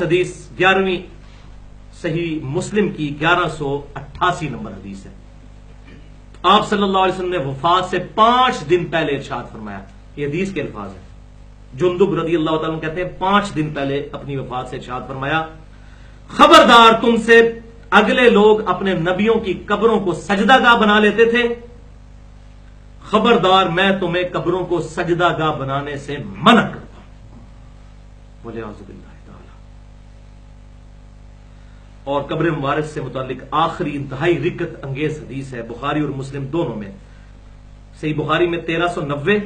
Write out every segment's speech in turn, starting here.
حدیث 11ویں صحیح مسلم کی 1188 نمبر حدیث ہے. آپ صلی اللہ علیہ وسلم نے وفات سے 5 دن پہلے ارشاد فرمایا. یہ حدیث کے الفاظ ہیں. جندب رضی اللہ تعالیٰ کہتے ہیں 5 دن پہلے اپنی وفات سے ارشاد فرمایا، خبردار تم سے اگلے لوگ اپنے نبیوں کی قبروں کو سجدہ گاہ بنا لیتے تھے، خبردار میں تمہیں قبروں کو سجدہ گاہ بنانے سے منع کرتا ہوں. بولے اعوذ باللہ تعالی. اور قبر مبارک سے متعلق آخری انتہائی رکت انگیز حدیث ہے بخاری اور مسلم دونوں میں. صحیح بخاری میں 1390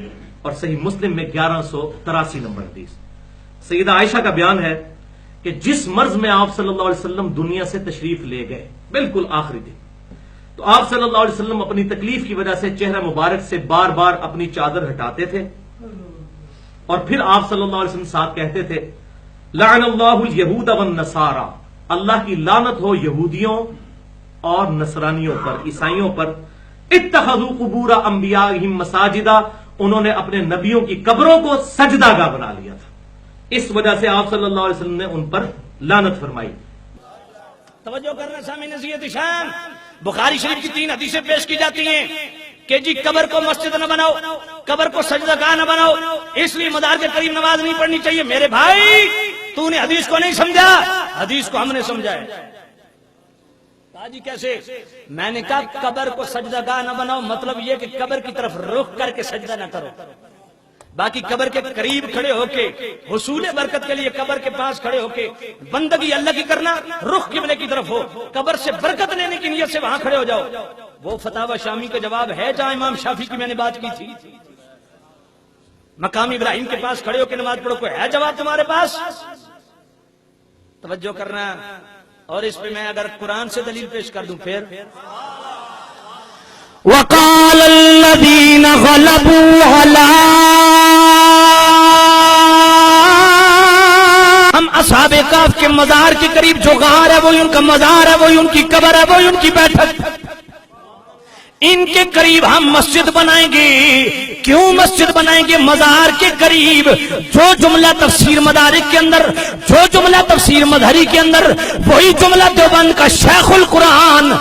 اور صحیح مسلم میں 1183 نمبر حدیث. سیدہ عائشہ کا بیان ہے کہ جس مرض میں آپ صلی اللہ علیہ وسلم دنیا سے تشریف لے گئے بالکل آخری دن، تو آپ صلی اللہ علیہ وسلم اپنی تکلیف کی وجہ سے چہرہ مبارک سے بار بار اپنی چادر ہٹاتے تھے، اور پھر آپ صلی اللہ علیہ وسلم ساتھ کہتے تھے لعن اللہ الیہود والنصارى، اللہ کی لعنت ہو یہودیوں اور نصرانیوں پر، عیسائیوں پر. اتخذوا قبور انبیائہم مساجدا، انہوں نے اپنے نبیوں کی قبروں کو سجدہ گاہ بنا لیا تھا. اس وجہ سے آپ صلی اللہ علیہ وسلم نے ان پر لعنت فرمائی. توجہ کرنا سامعین عزیز شان، بخاری شریف کی 3 حدیثیں پیش کی جاتی ہیں کہ جی قبر کو مسجد نہ بناؤ، قبر کو سجدہ گاہ نہ بناؤ، اس لیے مزار کے قریب نماز نہیں پڑھنی چاہیے. میرے بھائی تو نے حدیث کو نہیں سمجھا، حدیث کو ہم نے سمجھا ہے. جی کیسے؟ میں نے کہا قبر کو سجدہ گاہ نہ بناؤ، مطلب یہ کہ قبر کی طرف رخ کر کے سجدہ نہ کرو، باقی قبر کے قریب کھڑے ہو کے حصول برکت کے لیے قبر کے پاس کھڑے ہو کے بندگی اللہ کی کرنا، رخ قبلے کی طرف ہو، قبر سے برکت لینے کی نیت سے وہاں کھڑے ہو جاؤ. وہ فتاوی شامی کا جواب ہے جہاں امام شافعی کی میں نے بات کی تھی. مقام ابراہیم کے پاس کھڑے ہو کے نماز پڑھو، کوئی ہے جواب تمہارے پاس؟ توجہ کرنا. اور اس پہ میں اگر قرآن سے دلیل پیش کر دوں پھر وقال الذين غلبوا على ہم اصحاب کہف کے مزار کے قریب جو غار ہے وہی ان کا مزار ہے، وہی ان کی قبر ہے، وہی ان کی بیٹھک. ان کے قریب ہم مسجد بنائیں گے. کیوں مسجد بنائیں گے؟ مزار کے قریب جو جملہ تفسیر مدارک کے اندر، جو جملہ تفسیر مظہری کے اندر، وہی جملہ دیوبند کا شیخ القرآن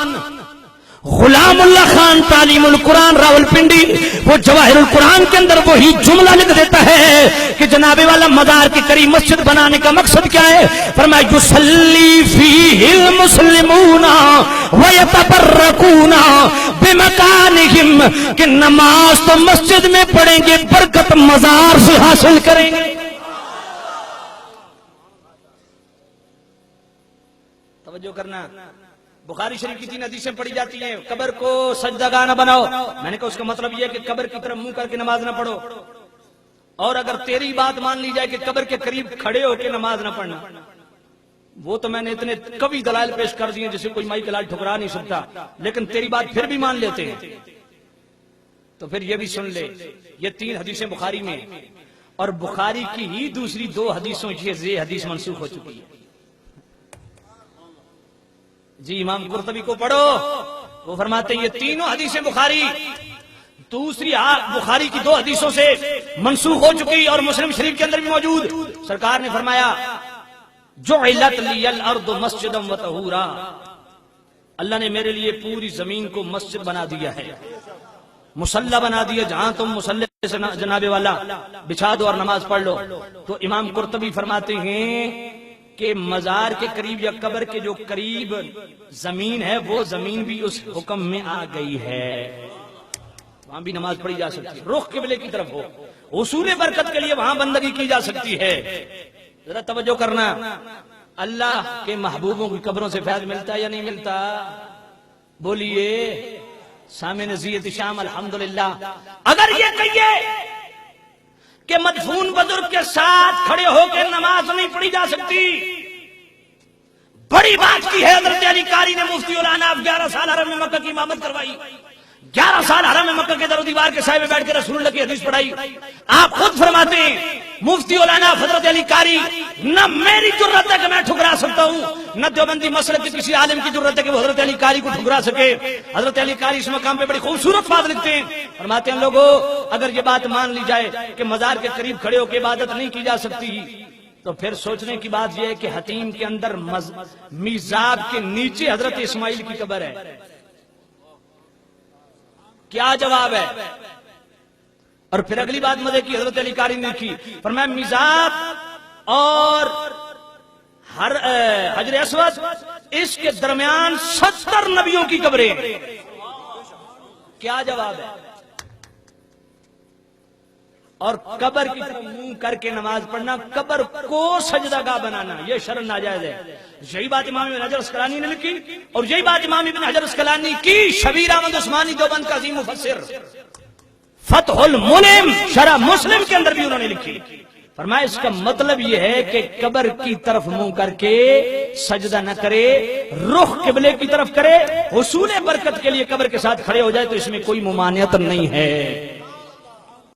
غلام اللہ خان تعلیم القرآن راولپنڈی وہ جواہر القرآن کے اندر وہی جملہ لکھ دیتا ہے کہ جناب والا مزار کے قریب مسجد بنانے کا مقصد کیا ہے؟ فرمایا یصلی فیہ المسلمون ویتبرکون بمکانہم، کہ نماز تو مسجد میں پڑھیں گے، برکت مزار سے حاصل کریں گے. توجہ کرنا. بخاری شریف کی 3 حدیثیں پڑھی جاتی ہیں قبر کو سجدہ گاہ نہ بناؤ. میں نے کہا اس کا مطلب یہ ہے کہ قبر کی طرف منہ کر کے نماز نہ پڑھو، اور اگر تیری بات مان لی جائے کہ قبر کے قریب کھڑے ہو کے نماز نہ پڑھنا، وہ تو میں نے اتنے قوی دلائل پیش کر دیے جسے کوئی مائی کلال ٹھکرا نہیں سکتا، لیکن تیری بات پھر بھی مان لیتے ہیں. تو پھر یہ بھی سن لے، یہ 3 حدیثیں بخاری میں، اور بخاری کی ہی دوسری 2 حدیثوں یہ حدیث منسوخ ہو چکی ہے. جی امام قرطبی کو پڑھو، وہ فرماتے ہیں یہ تینوں حدیثیں بخاری دوسری بخاری کی 2 حدیثوں سے منسوخ ہو چکی، اور مسلم شریف کے اندر بھی موجود. سرکار نے فرمایا جعلت لی الارض مسجدا وطہورا، اللہ نے میرے لیے پوری زمین کو مسجد بنا دیا ہے، مصلی بنا دیا، جہاں تم مصلی سے جناب والا بچھا دو اور نماز پڑھ لو. تو امام قرطبی فرماتے ہیں کہ مزار کے قریب یا قبر کے جو قریب زمین ہے وہ زمین بھی اس حکم میں آ گئی ہے، وہاں بھی نماز پڑھی جا سکتی ہے، رخ قبلے کی طرف ہو، حصول برکت کے لیے وہاں بندگی کی جا سکتی ہے. ذرا توجہ کرنا. اللہ کے محبوبوں کی قبروں سے فیض ملتا ہے یا نہیں ملتا؟ بولیے سامع نزیت شام. الحمدللہ. اگر یہ کہیے کہ مدفون بزرگ کے ساتھ کھڑے ہو کے نماز نہیں پڑھی جا سکتی، بڑی بات کی ہے. حضرت علی قاری نے مفتی الاناف 11 سال حرم میں مکہ کی امامت کروائی، 11 سال حرم میں مکہ کے در و دیوار کے سائے میں بیٹھ کے رسول اللہ کی حدیث پڑھائی. آپ خود فرماتے ہیں مفتی الاناف حضرت علی قاری، نہ میری جرت ہے کہ میں ٹھکرا سکتا ہوں، نہ دیوبندی مسلک کے کسی عالم کی جرت ہے کہ وہ حضرت علی قاری کو ٹھکرا سکے. حضرت علی قاری اس مقام پہ بڑی خوبصورت بات لکھتے ہیں، فرماتے ہیں لوگوں اگر یہ بات مان لی جائے کہ مزار کے قریب کھڑے ہو کے عبادت نہیں کی جا سکتی، تو پھر سوچنے کی بات یہ ہے کہ حتیم کے اندر میزاب کے نیچے حضرت اسماعیل کی قبر ہے. کیا جواب ہے؟ اور پھر اگلی بات مزے کی حضرت علی قاری نے کی، فرمایا میزاب اور حجر اسود اس کے درمیان 70 نبیوں کی قبریں. کیا جواب ہے؟ اور قبر کی طرف منہ کر کے نماز پڑھنا، قبر کو سجدہ گاہ بنانا، یہ شرع ناجائز ہے. یہی بات امام ابن حجر اسقلانی نے لکھی، اور یہی بات امام ابن حجر اسقلانی کی شبیر احمد عثمانی دیوبند کا عظیم مفسر فتح الملم شرح مسلم کے اندر بھی انہوں نے لکھی. فرمایا اس کا مطلب یہ ہے کہ قبر کی طرف منہ کر کے سجدہ نہ کرے، رخ قبلے کی طرف کرے، حصول برکت کے لیے قبر کے ساتھ کھڑے ہو جائے تو اس میں کوئی ممانعت نہیں ہے.